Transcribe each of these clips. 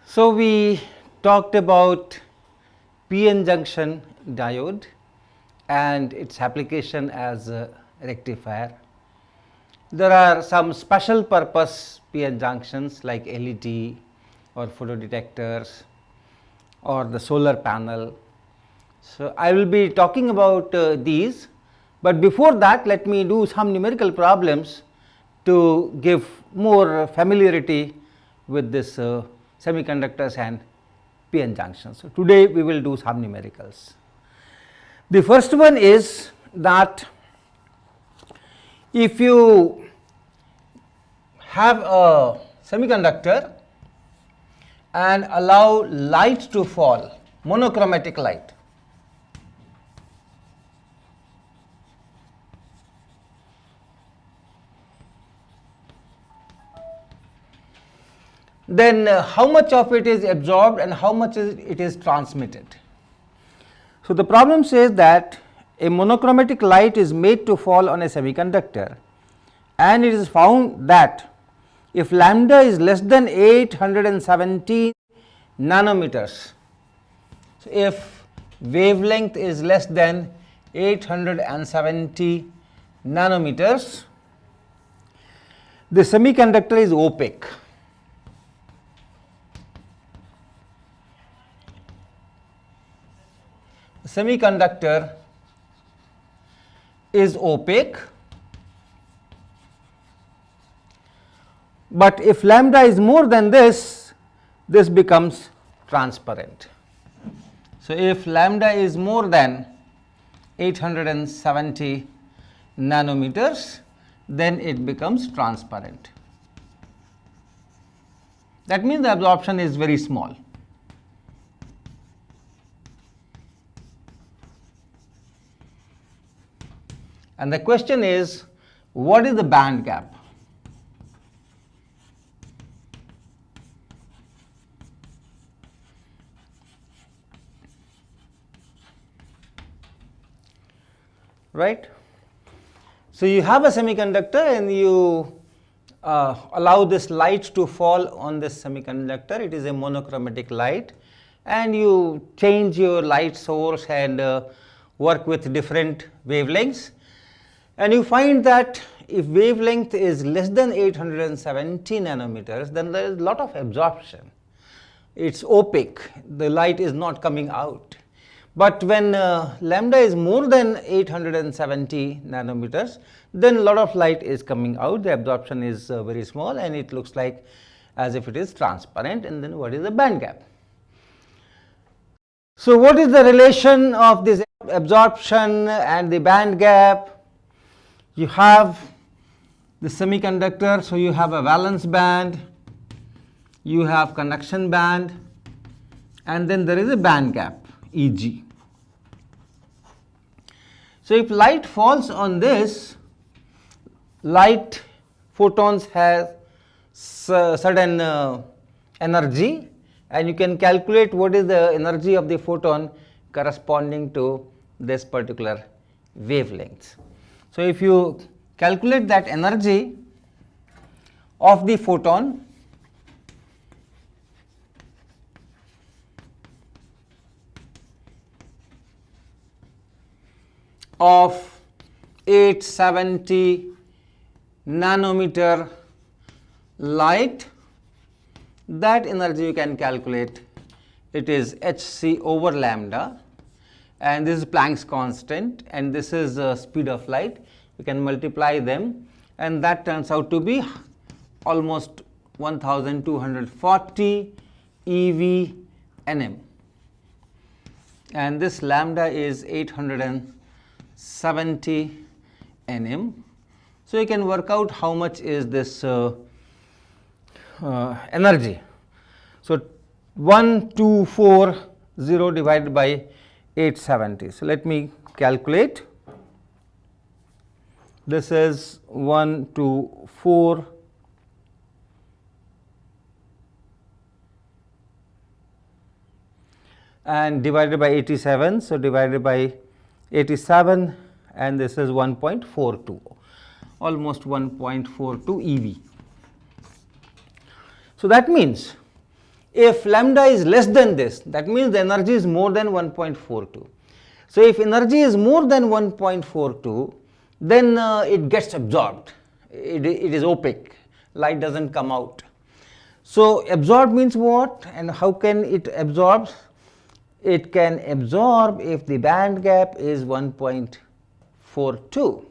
So, we talked about PN junction diode and its application as a rectifier. There are some special purpose PN junctions like LED or photodetectors or the solar panel. So, I will be talking about these, but before that let me do some numerical problems to give more familiarity with this semiconductors and PN junctions. So, today we will do some numericals. The first one is that if you have a semiconductor and allow light to fall, monochromatic light, then how much of it is absorbed and how much it is transmitted. So, the problem says that a monochromatic light is made to fall on a semiconductor, and it is found that if lambda is less than 817 nanometers, so if wavelength is less than 870 nanometers, the semiconductor is opaque. Semiconductor is opaque, but if lambda is more than this becomes transparent. So, if lambda is more than 870 nanometers, then it becomes transparent. That means the absorption is very small. And the question is, what is the band gap? Right? So, you have a semiconductor and you allow this light to fall on this semiconductor. It is a monochromatic light, and you change your light source and work with different wavelengths. And you find that if wavelength is less than 870 nanometers, then there is a lot of absorption. It is opaque, the light is not coming out. But when lambda is more than 870 nanometers, then a lot of light is coming out, the absorption is very small, and it looks like as if it is transparent. And then what is the band gap? So, what is the relation of this absorption and the band gap? You have the semiconductor, so you have a valence band, you have conduction band, and then there is a band gap, Eg. So, if light falls on this, light photons have certain energy, and you can calculate what is the energy of the photon corresponding to this particular wavelength. So, if you calculate that energy of the photon, of 870 nanometer light, that energy you can calculate, it is hc over lambda, and this is Planck's constant, and this is the speed of light. You can multiply them, and that turns out to be almost 1240 eV nm, and this lambda is 870 nm. So, you can work out how much is this energy. So, 1240 divided by 870. So, let me calculate. This is 124 and divided by 87. So, divided by 87, and this is 1.42, almost 1.42 eV. So, that means if lambda is less than this, that means the energy is more than 1.42. So if energy is more than 1.42, then it gets absorbed. It is opaque, light doesn't come out. So absorb means what, and how can it absorb? It can absorb if the band gap is 1.42.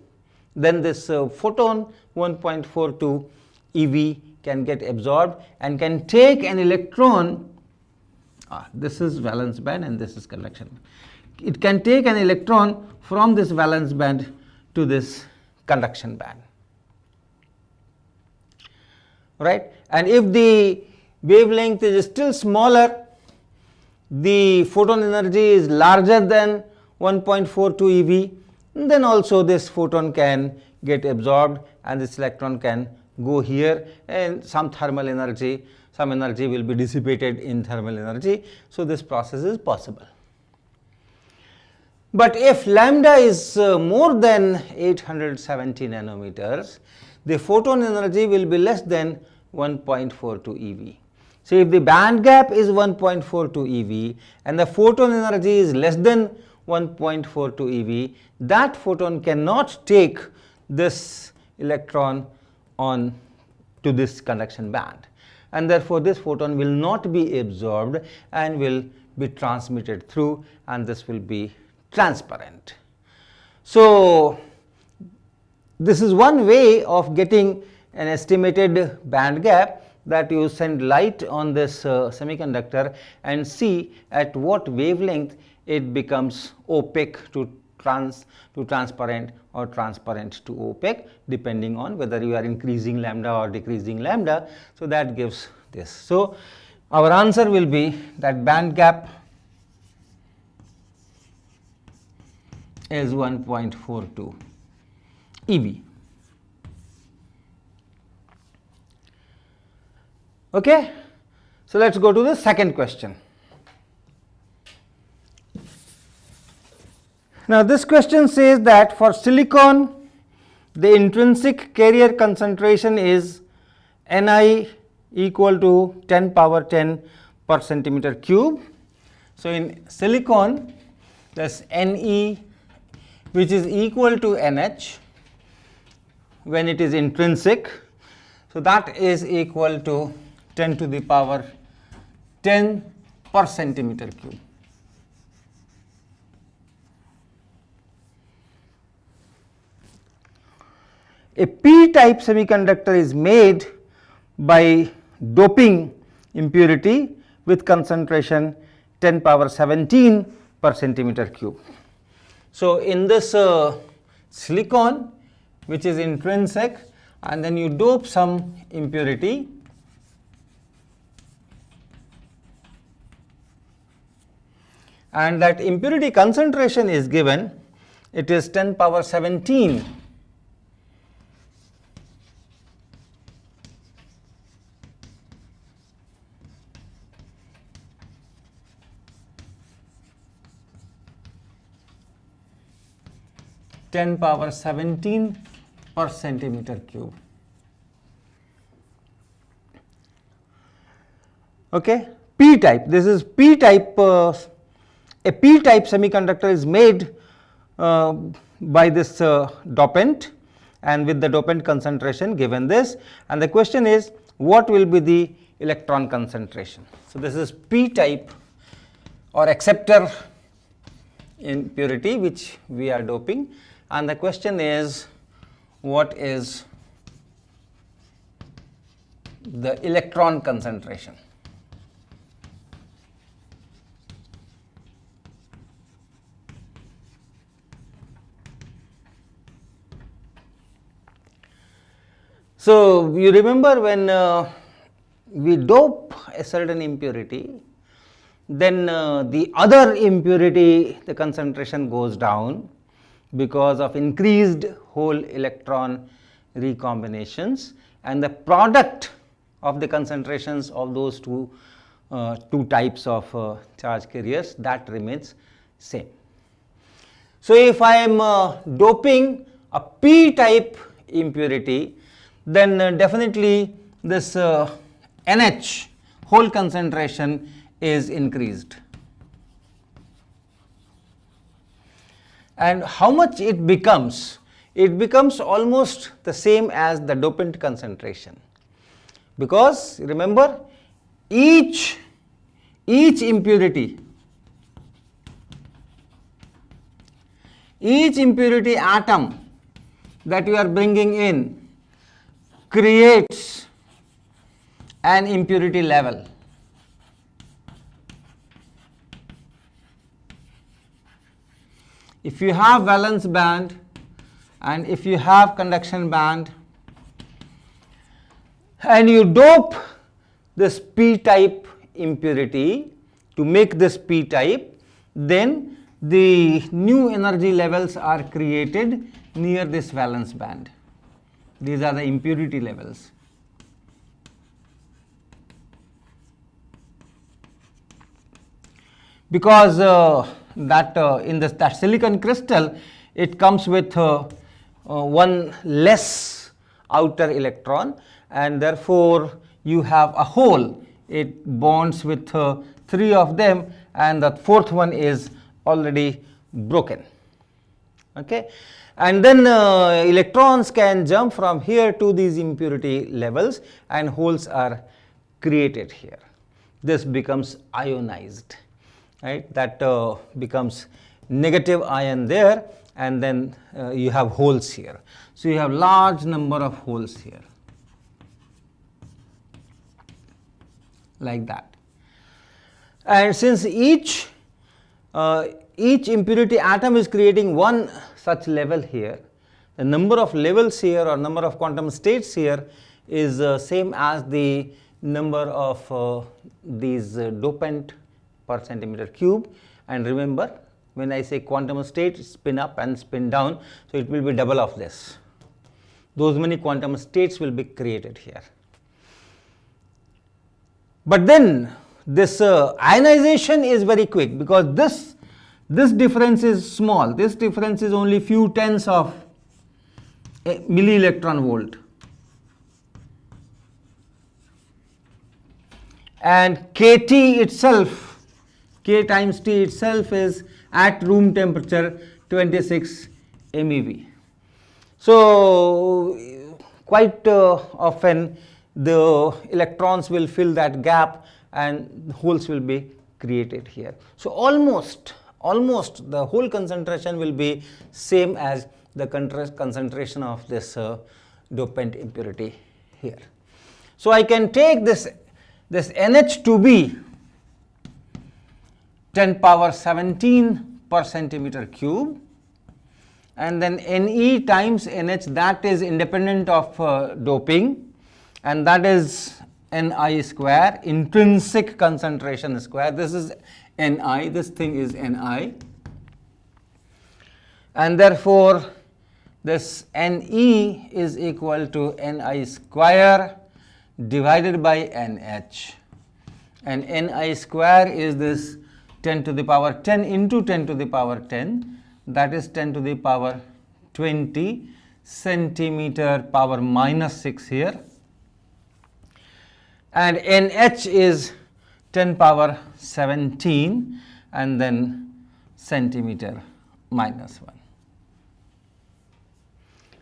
Then this photon 1.42 eV can get absorbed and can take an electron. This is valence band and this is conduction band. It can take an electron from this valence band to this conduction band, right? And if the wavelength is still smaller, the photon energy is larger than 1.42 eV, then also this photon can get absorbed and this electron can go here, and some thermal energy, some energy will be dissipated in thermal energy. So this process is possible. But if lambda is more than 870 nanometers, the photon energy will be less than 1.42 eV. So if the band gap is 1.42 eV and the photon energy is less than 1.42 eV, that photon cannot take this electron on to this conduction band, and therefore this photon will not be absorbed and will be transmitted through, and this will be transparent. So this is one way of getting an estimated band gap, that you send light on this semiconductor and see at what wavelength it becomes opaque to transparent or transparent to opaque, depending on whether you are increasing lambda or decreasing lambda. So that gives this. So our answer will be that band gap is 1.42 eV. Okay, so let's go to the second question. Now this question says that for silicon, the intrinsic carrier concentration is Ni equal to 10 power 10 per centimeter cube. So in silicon, this Ne, which is equal to Nh when it is intrinsic, so that is equal to 10 to the power 10 per centimeter cube. A p-type semiconductor is made by doping impurity with concentration 10 power 17 per centimeter cube. So in this silicon, which is intrinsic, and then you dope some impurity, and that impurity concentration is given, it is 10 power 17 . Ten power 17 per centimeter cube. Okay, p-type. This is p-type. A p-type semiconductor is made by this dopant, and with the dopant concentration given this, and the question is what will be the electron concentration. So this is p-type or acceptor impurity which we are doping, and the question is what is the electron concentration. So you remember when we dope a certain impurity, then the other impurity, the concentration goes down because of increased whole electron recombinations, and the product of the concentrations of those two types of charge carriers, that remains same. So if I am doping a p-type impurity, then definitely this NH hole concentration is increased. And how much it becomes? It becomes almost the same as the dopant concentration, because remember, each impurity atom that you are bringing in creates an impurity level. If you have valence band and if you have conduction band and you dope this p-type impurity to make this p-type, then the new energy levels are created near this valence band. These are the impurity levels. Because in that silicon crystal, it comes with one less outer electron, and therefore you have a hole. It bonds with 3 of them, and the 4th one is already broken. Okay, and then electrons can jump from here to these impurity levels, and holes are created here. This becomes ionized, right? That becomes negative ion there, and then you have holes here. So you have large number of holes here, like that. And since each impurity atom is creating one such level here, the number of levels here or number of quantum states here is same as the number of these dopant per centimeter cube. And remember, when I say quantum state, spin up and spin down, so it will be double of this. Those many quantum states will be created here. But then this ionization is very quick, because this difference is small. This difference is only few tenths of a milli electron volt. And Kt itself, K times T itself is at room temperature 26 MeV. So quite often the electrons will fill that gap and holes will be created here. So almost the whole concentration will be same as the concentration of this dopant impurity here. So I can take this NH to be 10 power 17 per centimeter cube, and then Ne times NH, that is independent of doping, and that is Ni square, intrinsic concentration square. This is Ni, this thing is Ni, and therefore this Ne is equal to Ni square divided by Nh, and Ni square is this 10 to the power 10 into 10 to the power 10, that is 10 to the power 20 centimeter power minus 6 here, and Nh is 10 power 17 and then centimeter minus 1,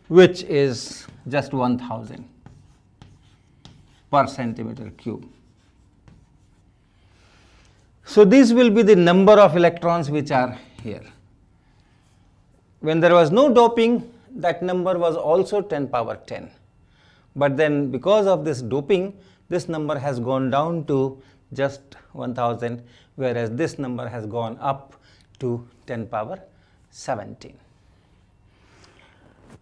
which is just 1000 per centimeter cube. So these will be the number of electrons which are here. When there was no doping, that number was also 10 power 10. But then because of this doping, this number has gone down to just 1000, whereas this number has gone up to 10 power 17.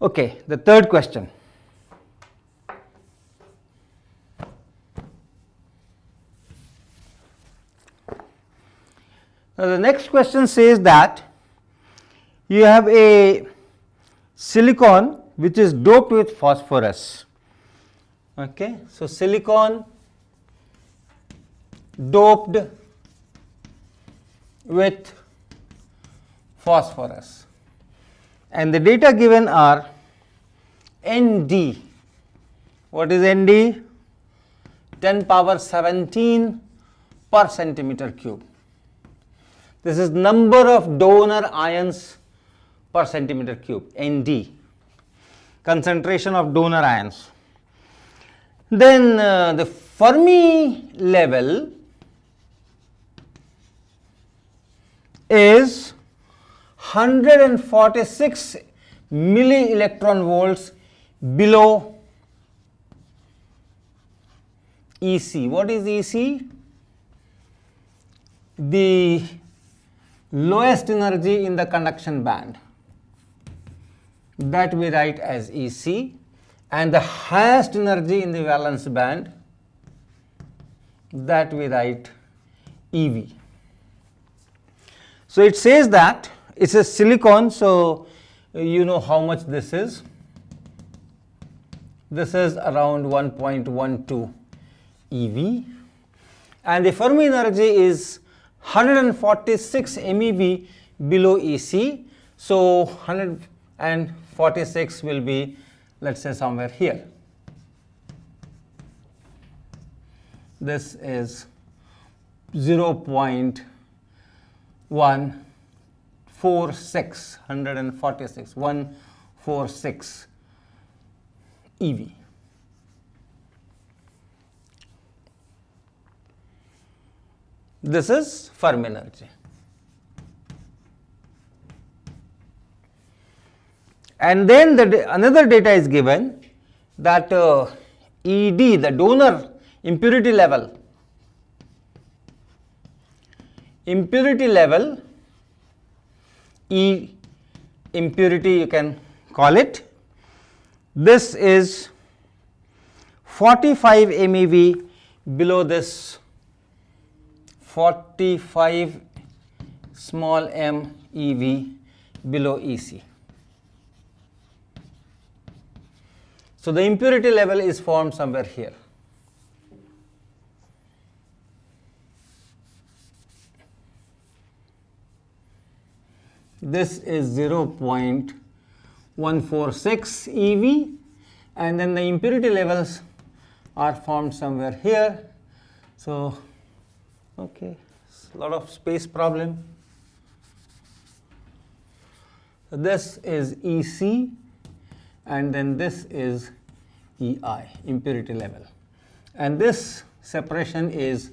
Okay, the third question. Now the next question says that you have a silicon which is doped with phosphorus. Okay, so silicon doped with phosphorus, and the data given are Nd. What is Nd? 10 power 17 per centimeter cube. This is number of donor ions per centimeter cube, Nd, concentration of donor ions. Then the Fermi level is 146 milli electron volts below EC. What is EC? The lowest energy in the conduction band, that we write as EC, and the highest energy in the valence band, that we write EV. So it says that it's a silicon, so you know how much this is. This is around 1.12 EV, and the Fermi energy is 146 MeV below EC. So 146 will be, let's say, somewhere here. This is 0.146, 146 EV. This is Fermi energy. And then another data is given that ED, the donor impurity level, E impurity you can call it, this is 45 MeV below this 45 small m EV below EC. So the impurity level is formed somewhere here. This is 0.146 EV, and then the impurity levels are formed somewhere here. So okay, a lot of space problem. So this is EC, and then this is EI, impurity level, and this separation is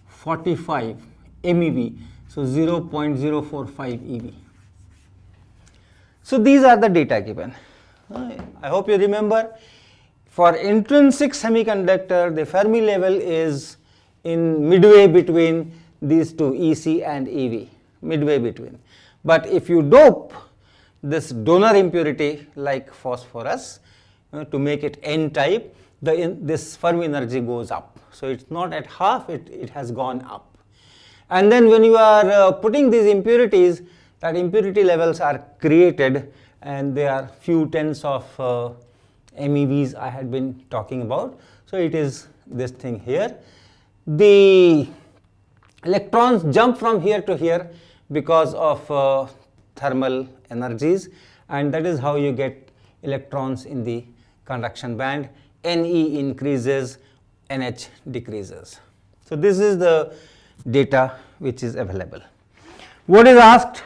45 MeV, so 0.045 EV. So these are the data given. I hope you remember, for intrinsic semiconductor, the Fermi level is in midway between these two, EC and EV, midway between. But if you dope this donor impurity like phosphorus to make it N type, this Fermi energy goes up. So it's not at half, it has gone up. And then when you are putting these impurities, that impurity levels are created, and there are few tens of MeVs I had been talking about. So it is this thing here. The electrons jump from here to here because of thermal energies, and that is how you get electrons in the conduction band. Ne increases, Nh decreases. So this is the data which is available. What is asked?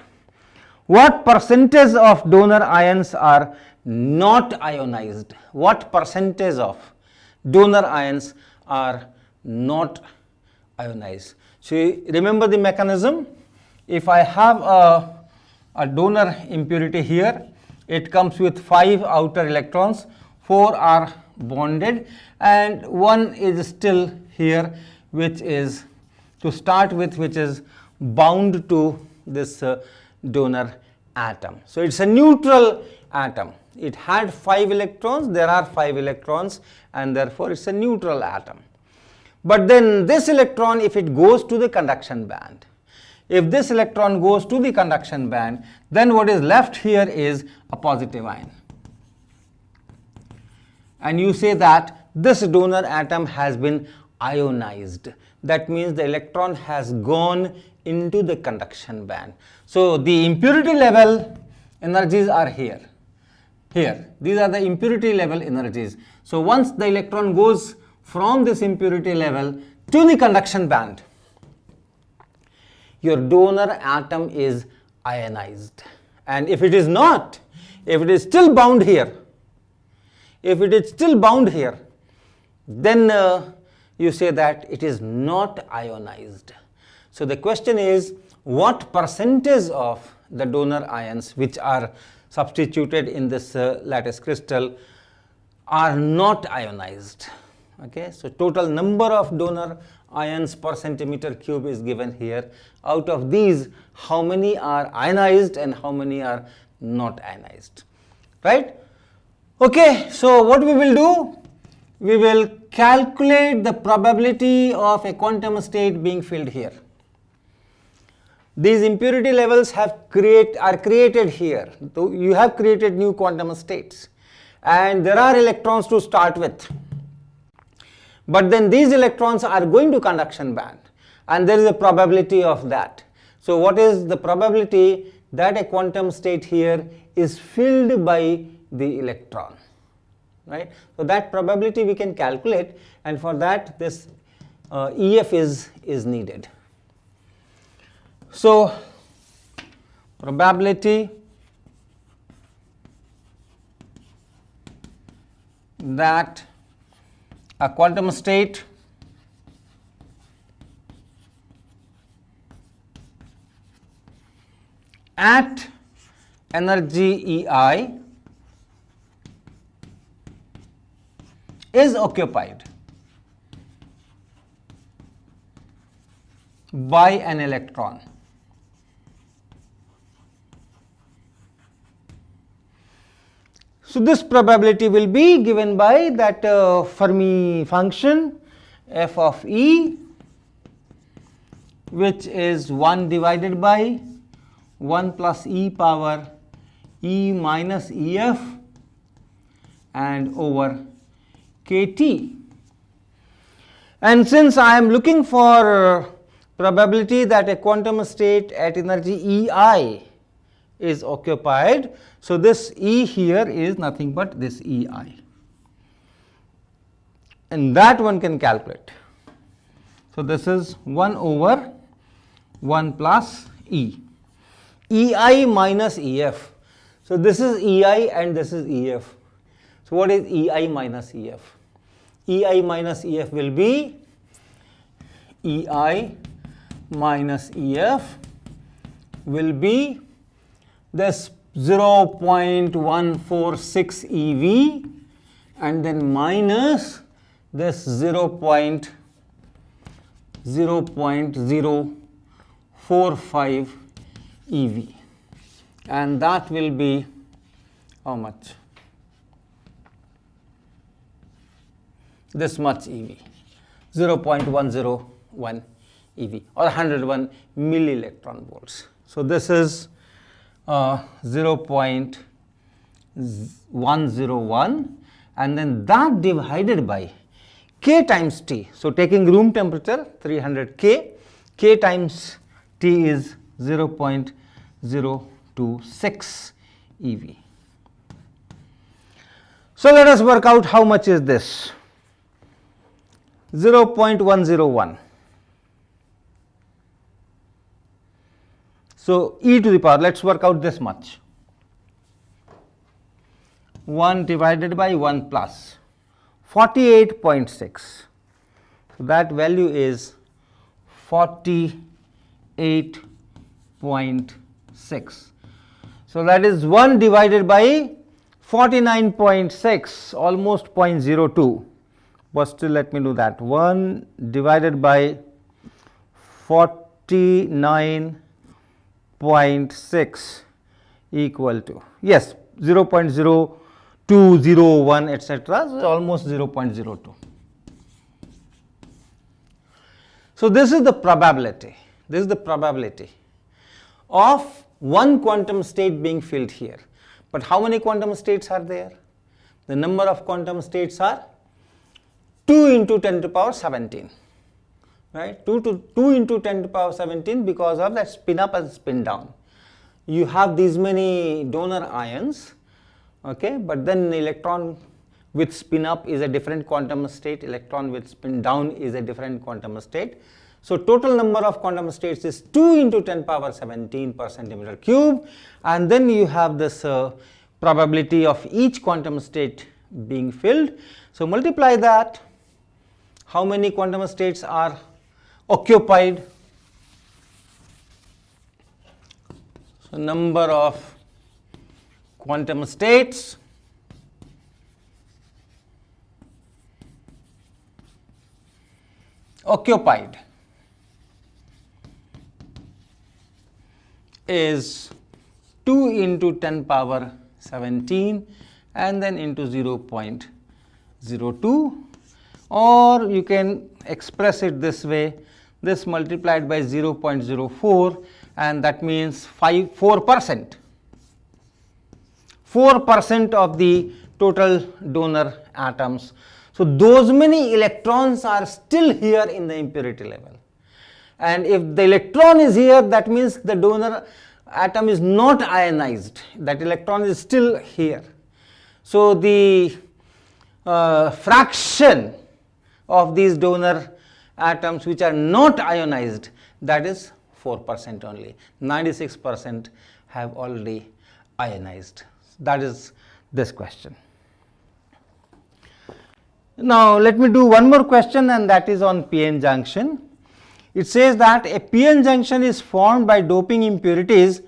What percentage of donor ions are not ionized? What percentage of donor ions are not ionized? So you remember the mechanism. If I have a donor impurity here, it comes with 5 outer electrons, 4 are bonded, and 1 is still here, which is to start with, which is bound to this donor atom. So it's a neutral atom. It had 5 electrons, there are 5 electrons, and therefore it's a neutral atom. But then this electron, if it goes to the conduction band, if this electron goes to the conduction band, then what is left here is a positive ion. And you say that this donor atom has been ionized. That means the electron has gone into the conduction band. So the impurity level energies are here. Here, these are the impurity level energies. So once the electron goes from this impurity level to the conduction band, your donor atom is ionized. And if it is not, if it is still bound here, then you say that it is not ionized. So the question is, what percentage of the donor ions which are substituted in this lattice crystal are not ionized? Okay, so total number of donor ions per centimeter cube is given here. Out of these, how many are ionized and how many are not ionized, right? Okay, so what we will do, we will calculate the probability of a quantum state being filled here. These impurity levels are created here. So you have created new quantum states, and there are electrons to start with. But then these electrons are going to conduction band, and there is a probability of that. So what is the probability that a quantum state here is filled by the electron, right? So that probability we can calculate, and for that this EF is needed. So probability that a quantum state at energy EI is occupied by an electron. So this probability will be given by that Fermi function f of E, which is 1 divided by 1 plus e power E minus EF and over kT. And since I am looking for probability that a quantum state at energy EI is occupied, so this E here is nothing but this EI, and that one can calculate. So this is 1 over 1 plus E, EI minus EF. So this is EI and this is EF. So what is EI minus EF? EI minus EF will be EI minus EF will be this 0.146 EV and then minus this 0.045 EV, and that will be how much? This much EV, 0.101 EV or 101 milli electron volts. So this is 0.101, and then that divided by K times T. So taking room temperature 300 K, K times T is 0.026 EV. So let us work out how much is this. 0.101. So e to the power, let us work out this much. 1 divided by 1 plus 48.6. So that value is 48.6. So that is 1 divided by 49.6, almost 0.02. But still let me do that. 1 divided by 49.6 equal to, yes, 0.0201 etc. So almost 0.02. So this is the probability. This is the probability of one quantum state being filled here. But how many quantum states are there? The number of quantum states are 2 into 10 to the power 17, right? 2 into 10 to the power 17 because of that spin up and spin down. You have these many donor ions, okay, but then electron with spin up is a different quantum state, electron with spin down is a different quantum state. So total number of quantum states is 2 into 10 power 17 per centimeter cube, and then you have this probability of each quantum state being filled. So multiply that, how many quantum states are occupied? So number of quantum states occupied is 2 into 10 power 17 and then into 0.02, or you can express it this way, this multiplied by 0.04, and that means 4%. 4% of the total donor atoms. So those many electrons are still here in the impurity level. And if the electron is here, that means the donor atom is not ionized. That electron is still here. So the fraction of these donor atoms which are not ionized, that is 4% only. 96% have already ionized. That is this question. Now let me do one more question, and that is on p-n junction. It says that a p-n junction is formed by doping impurities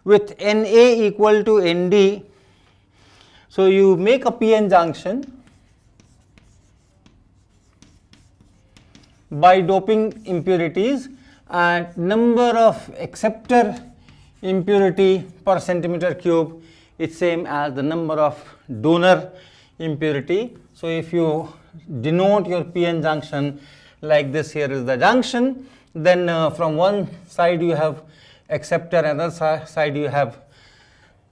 with Na equal to Nd. So you make a p-n junction by doping impurities, and number of acceptor impurity per centimeter cube is same as the number of donor impurity. So if you denote your p-n junction like this, here is the junction, then from one side you have acceptor, another side you have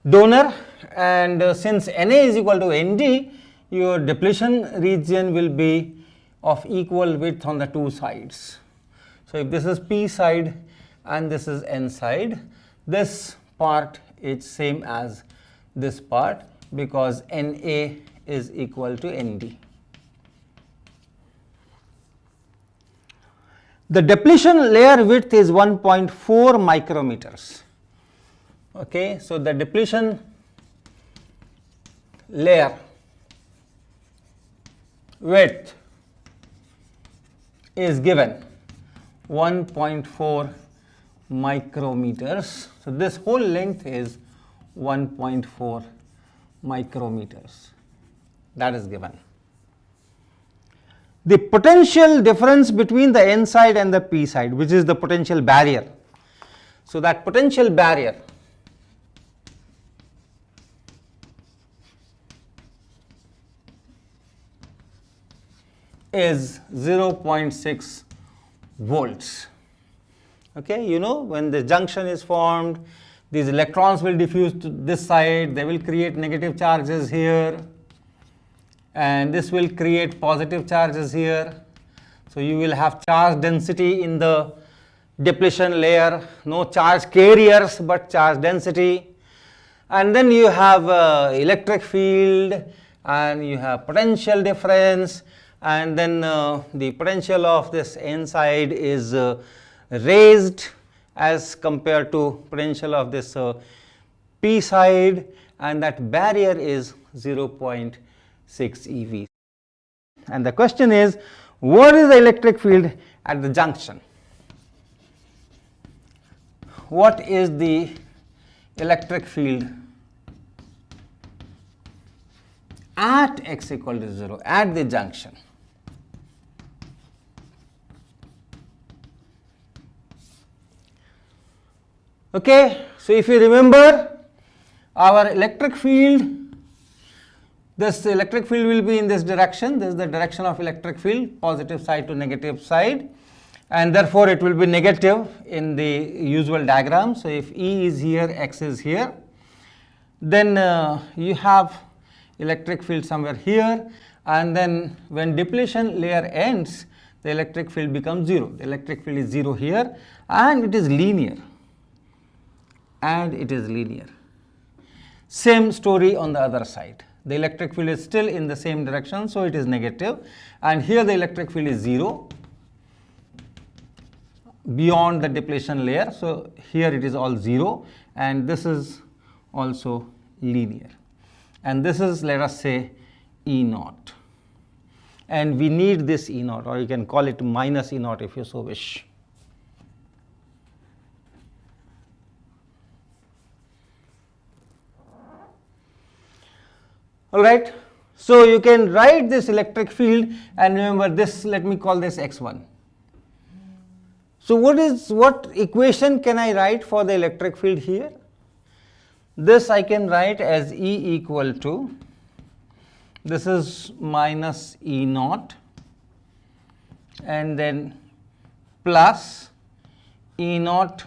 donor, and since Na is equal to Nd, your depletion region will be of equal width on the two sides. So if this is p side and this is n side, this part is same as this part because Na is equal to Nd. The depletion layer width is 1.4 micrometers. Okay, so the depletion layer width is given 1.4 micrometers. So this whole length is 1.4 micrometers. That is given. The potential difference between the n side and the p side, which is the potential barrier. So that potential barrier is 0.6 volts. Okay, you know, when the junction is formed, these electrons will diffuse to this side, they will create negative charges here, and this will create positive charges here. So you will have charge density in the depletion layer, no charge carriers but charge density, and then you have electric field and you have potential difference, and then the potential of this n side is raised as compared to potential of this p side, and that barrier is 0.6 eV. And the question is, what is the electric field at the junction? What is the electric field at x equal to 0 at the junction? Okay, so if you remember our electric field, this electric field will be in this direction. This is the direction of electric field, positive side to negative side, and therefore it will be negative in the usual diagram. So if E is here, X is here, then you have electric field somewhere here, and then when depletion layer ends, the electric field becomes 0. The electric field is 0 here, and it is linear. And it is linear. Same story on the other side. The electric field is still in the same direction, so it is negative, and here the electric field is 0 beyond the depletion layer. So here it is all 0, and this is also linear, and this is, let us say, E naught, and we need this E naught, or you can call it minus E naught if you so wish. All right, so you can write this electric field, and remember this, let me call this x1. So what equation can I write for the electric field here? This I can write as E equal to, this is minus E naught, and then plus E naught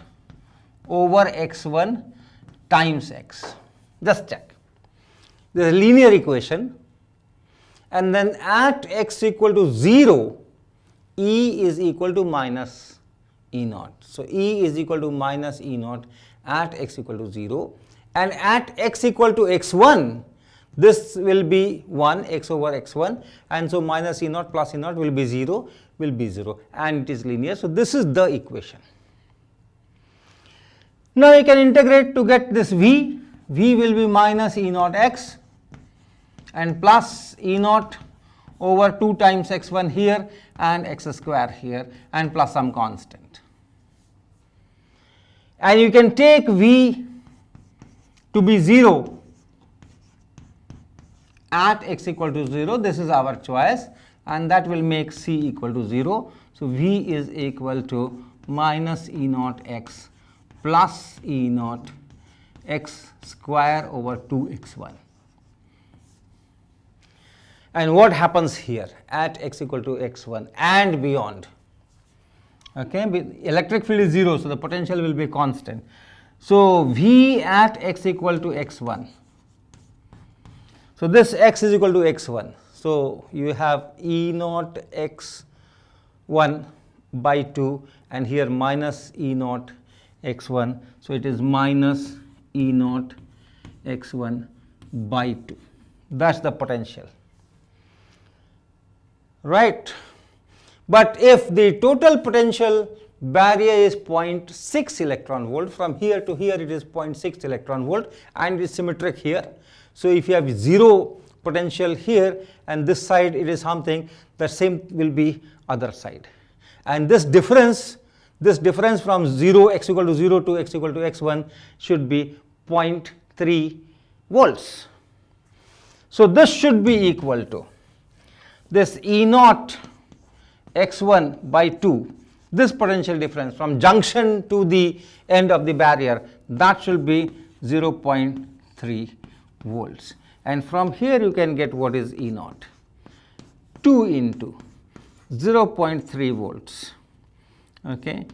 over x1 times x. Just check. This is a linear equation, and then at x equal to 0, E is equal to minus E naught. So E is equal to minus E naught at x equal to 0, and at x equal to x1, this will be 1 x over x1, and so minus E naught plus E naught will be 0, and it is linear. So this is the equation. Now you can integrate to get this V. V will be minus E naught x and plus E naught over 2 times x1 here and x square here, and plus some constant. And you can take V to be 0 at x equal to 0, this is our choice, and that will make C equal to 0. So V is equal to minus E naught x plus E naught x square over 2x1. And what happens here at x equal to x1 and beyond? Okay, electric field is 0, so the potential will be constant. So V at x equal to x1. So this x is equal to x1. So you have E naught x1 by 2, and here minus E naught x1. So it is minus E naught x1 by 2. That's the potential. Right. But if the total potential barrier is 0.6 electron volt, from here to here it is 0.6 electron volt, and it is symmetric here. So if you have 0 potential here and this side it is something, the same will be other side. And this difference from 0 x equal to 0 to x equal to x1 should be 0.3 volts. So this should be equal to this E naught x1 by 2, this potential difference from junction to the end of the barrier, that should be 0.3 volts. And from here you can get what is E naught, 2 into 0.3 volts, okay,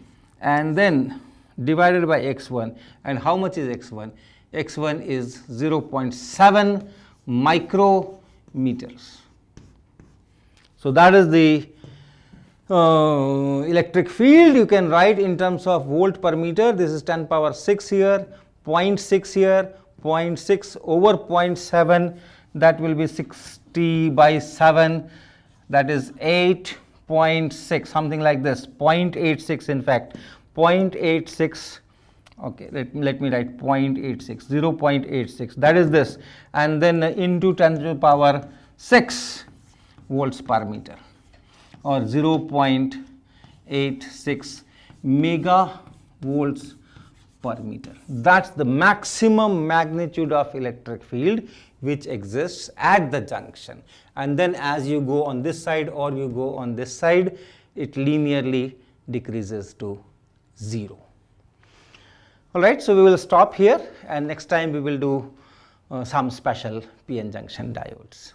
and then divided by x1. And how much is x1? x1 is 0.7 micrometers. So that is the electric field. You can write in terms of volt per meter. This is 10 power 6 here, 0.6 here, 0.6 over 0.7, that will be 60 by 7, that is 8.6, something like this, 0.86 in fact, 0.86, okay, let me write 0.86, 0.86, that is this, and then into 10 to the power 6 volts per meter, or 0.86 megavolts per meter. That's the maximum magnitude of electric field which exists at the junction. And then as you go on this side or you go on this side, it linearly decreases to 0. Alright, so we will stop here, and next time we will do some special p-n junction diodes.